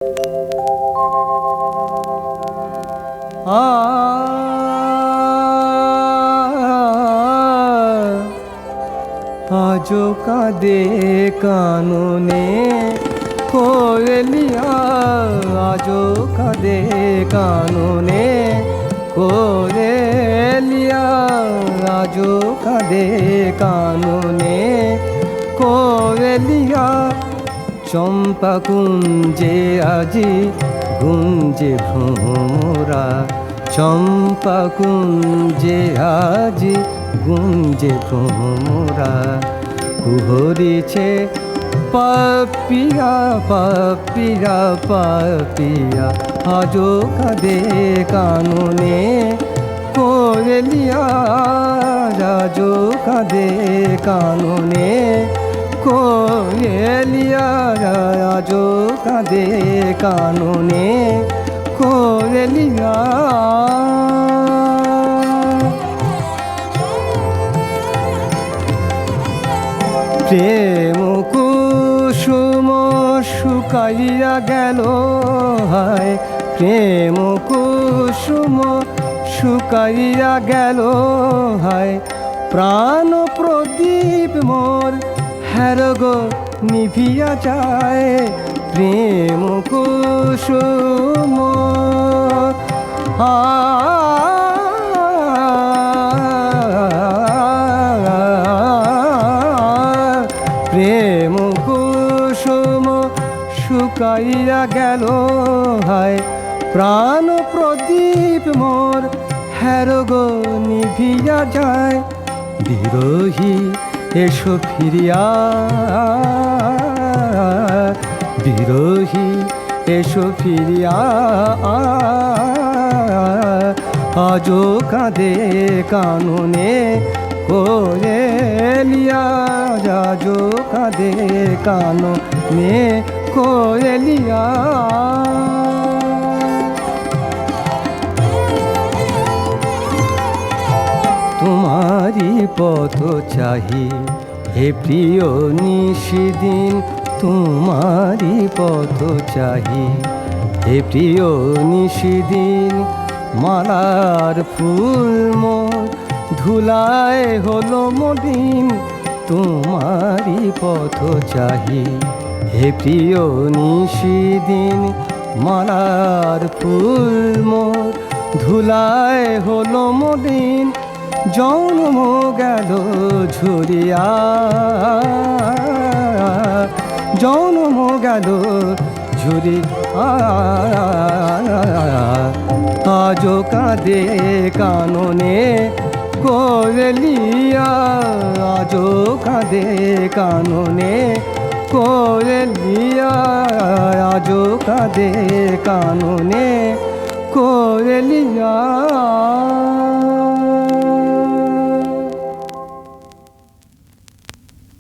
আজো কাঁদে কাননে কোয়েলিয়া, আজো কাঁদে কাননে কোয়েলিয়া, আজো কাঁদে কাননে কোয়েলিয়া। চম্পা কুঞ্জে আজি গুঞ্জে ভ্রমরা, চম্পা কুঞ্জে আজি গুঞ্জে ভ্রমরা। কুহরিছে পাপিয়া পাপিয়া পাপিয়া, আজো কাঁদে কাননে কোয়েলিয়া, আজো কাঁদে কাননে কোয়েলিয়া, আজো কাঁদে কাননে কোয়েলিয়া। প্রেম কুসুম শুকাইয়া গেল হায়, প্রেম কুসুম শুকাইয়া গেল হায়। প্রাণ প্রদীপ মোর হেরগো নিভিয়া যায়, প্রেম কুসুম প্রেম কুসুম শুকাইয়া গেল হায়। প্রাণ প্রদীপ মোর হেরগো নিভিয়া যায়। বিরোহী এসো ফিরিয়া, বিরোহী এসো ফিরিয়া, আজো কাঁদে কাননে কোয়েলিয়া, আজো কাঁদে কাননে কোয়েলিয়া। তোমারি পথ চাহি হে প্রিয় নিশিদিন, তোমারি পথ চাহি হে প্রিয় নিশিদিন। মালার ফুল মোর ধুলায় হলো মলিন, তোমারি পথ চাহি হে প্রিয় নিশিদিন। মালার ফুল মোর ধুলায় হলো মলিন, জন্ম গেল ঝুরিয়া, জন্ম গেল ঝুরিয়া। আজো কাঁদে কাননে কোয়েলিয়া, আজো কাঁদে কাননে কোয়েলিয়া, আজো কাঁদে কাননে কোয়েলিয়া।